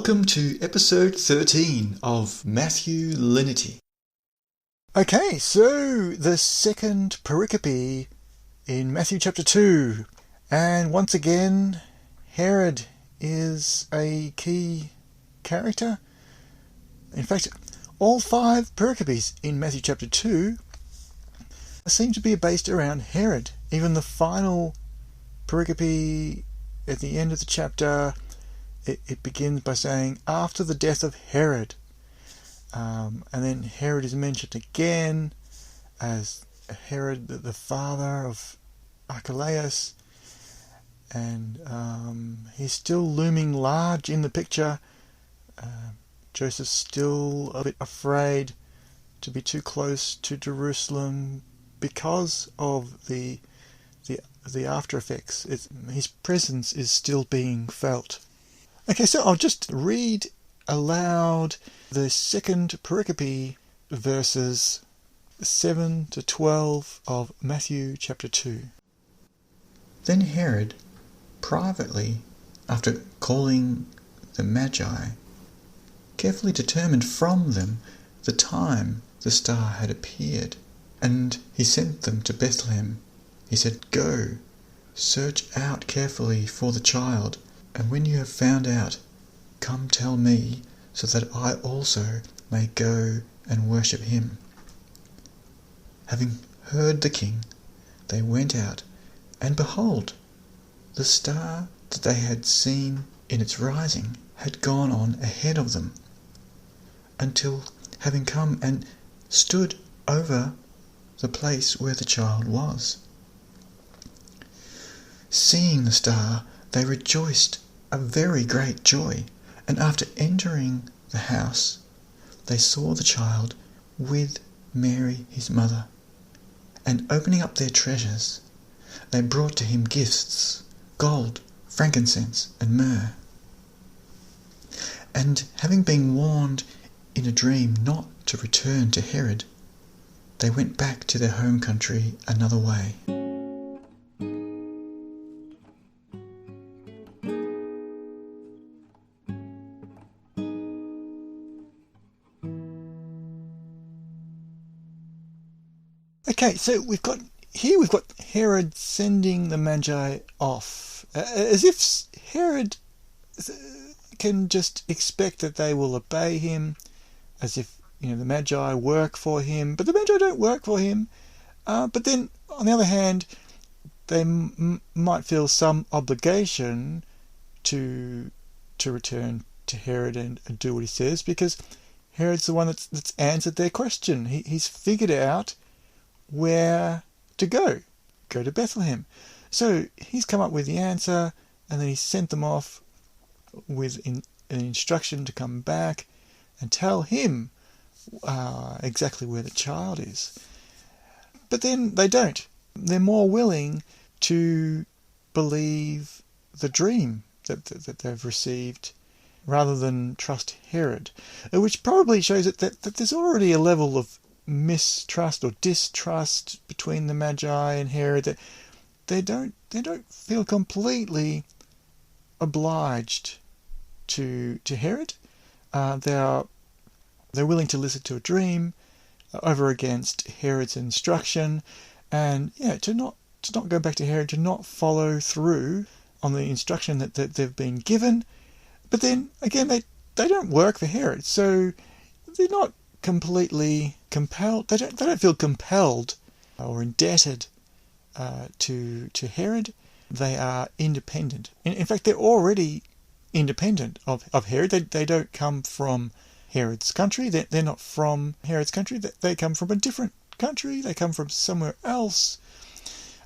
Welcome to episode 13 of Matthew Linity. Okay, so the second pericope in Matthew chapter 2. And once again, Herod is a key character. In fact, all 5 pericopes in Matthew chapter 2 seem to be based around Herod. Even the final pericope at the end of the chapter, it begins by saying, after the death of Herod. And then Herod is mentioned again as Herod, the father of Archelaus. And he's still looming large in the picture. Joseph's still a bit afraid to be too close to Jerusalem because of the after effects. His presence is still being felt. Okay, so I'll just read aloud the second pericope, verses 7 to 12 of Matthew chapter 2. Then Herod, privately, after calling the Magi, carefully determined from them the time the star had appeared, and he sent them to Bethlehem. He said, "Go, search out carefully for the child, and when you have found out, come tell me, so that I also may go and worship him." Having heard the king, they went out, and behold, the star that they had seen in its rising had gone on ahead of them, until, having come and stood over the place where the child was. Seeing the star, they rejoiced a very great joy, and after entering the house, they saw the child with Mary his mother, and opening up their treasures, they brought to him gifts, gold, frankincense, and myrrh. And having been warned in a dream not to return to Herod, they went back to their home country another way. Okay, so we've got Herod sending the Magi off, as if Herod can just expect that they will obey him, as if the Magi work for him, but the Magi don't work for him. But then, on the other hand, they might feel some obligation to return to Herod and do what he says, because Herod's the one that's answered their question. He's figured out where to go to Bethlehem. So he's come up with the answer, and then he sent them off with an instruction to come back and tell him exactly where the child is. But then they don't. They're more willing to believe the dream that they've received rather than trust Herod, which probably shows that there's already a level of mistrust or distrust between the Magi and Herod, that they don't feel completely obliged to Herod. They're willing to listen to a dream over against Herod's instruction, and to not go back to Herod, to not follow through on the instruction that they've been given. But then again, they don't work for Herod, so they're not completely compelled. They don't feel compelled or indebted to Herod. They are independent. In fact, they're already independent of Herod. They don't come from Herod's country. They're not from Herod's country. They come from a different country. They come from somewhere else.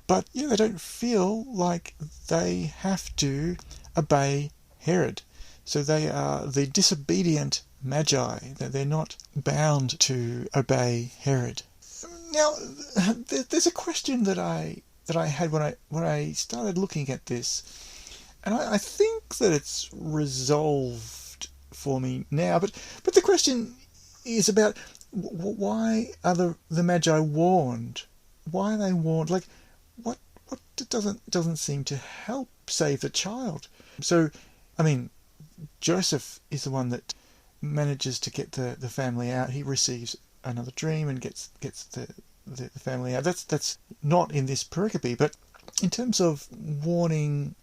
But they don't feel like they have to obey Herod. So they are the disobedient Magi. They're not bound to obey Herod. Now, there's a question that I had when I started looking at this, and I think that it's resolved for me now. But the question is about why are the Magi warned? Why are they warned? Like, what doesn't seem to help save the child? So, I mean, Joseph is the one that manages to get the family out. He receives another dream and gets the family out. That's not in this pericope, but in terms of warning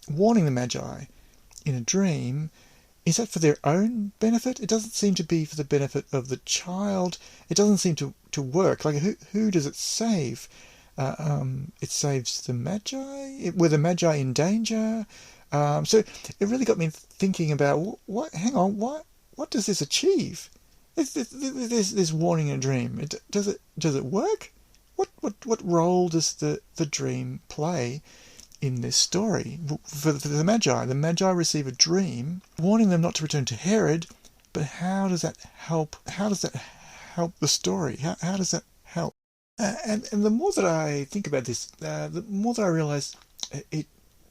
the Magi in a dream, is that for their own benefit? It doesn't seem to be for the benefit of the child. It doesn't seem to work. Like, who does it save? It saves the Magi? Were the Magi in danger? So it really got me thinking about, hang on, what does this achieve? This warning in a dream. Does it work? What role does the dream play in this story? For the Magi receive a dream warning them not to return to Herod, but how does that help? How does that help the story? How does that help? And the more that I think about this, the more that I realise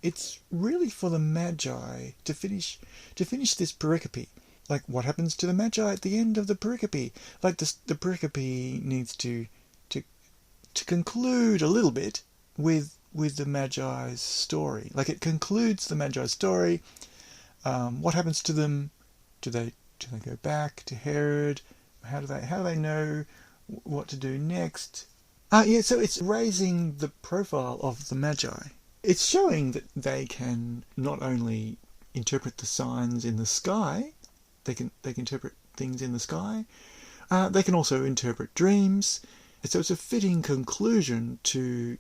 it's really for the Magi to finish this pericope. Like, what happens to the Magi at the end of the pericope? Like, the pericope needs to conclude a little bit with the Magi's story. Like, it concludes the Magi's story. What happens to them? Do they go back to Herod? How do they know what to do next? So it's raising the profile of the Magi. It's showing that they can not only interpret the signs in the sky, they can interpret things in the sky. They can also interpret dreams. So it's a fitting conclusion to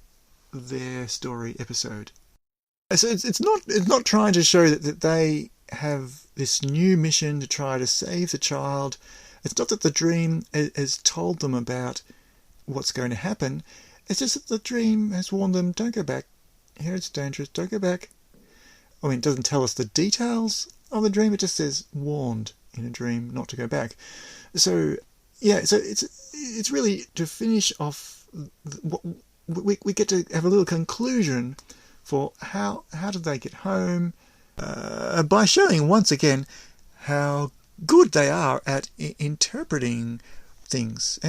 their story episode. So it's not trying to show that they have this new mission to try to save the child. It's not that the dream has told them about what's going to happen. It's just that the dream has warned them, don't go back. Here it's dangerous, don't go back. I mean, it doesn't tell us the details of the dream, it just says warned in a dream not to go back. So it's really to finish off. We get to have a little conclusion for how did they get home, by showing once again how good they are at interpreting things,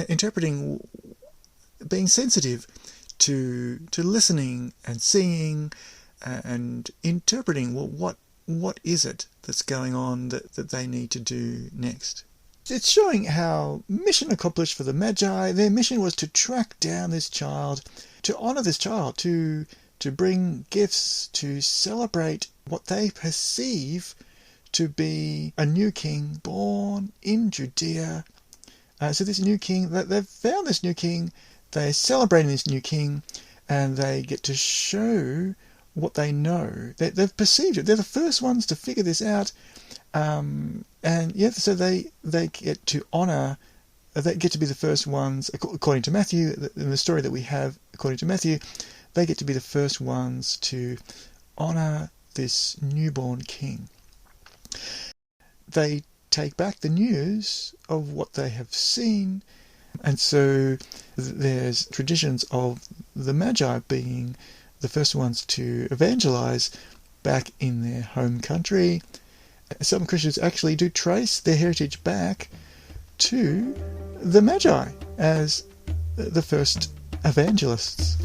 being sensitive to listening and seeing and interpreting. Well, what is it that's going on that they need to do next? It's showing how mission accomplished for the Magi. Their mission was to track down this child, to honour this child, to bring gifts, to celebrate what they perceive to be a new king born in Judea. So this new king, they've found this new king, they're celebrating this new king, and they get to show what they know. They've perceived it. They're the first ones to figure this out. So they get to honour, they get to be the first ones, according to Matthew, in the story that we have, according to Matthew, they get to be the first ones to honour this newborn king. They take back the news of what they have seen, and so there's traditions of the Magi being the first ones to evangelize back in their home country. Some Christians actually do trace their heritage back to the Magi as the first evangelists.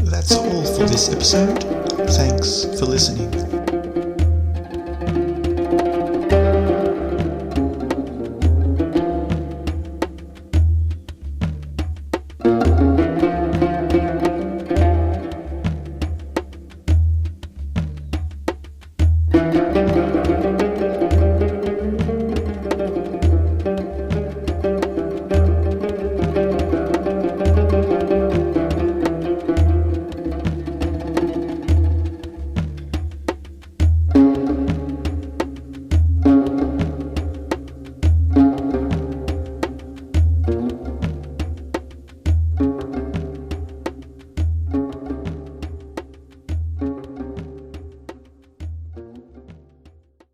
That's all for this episode. Thanks for listening.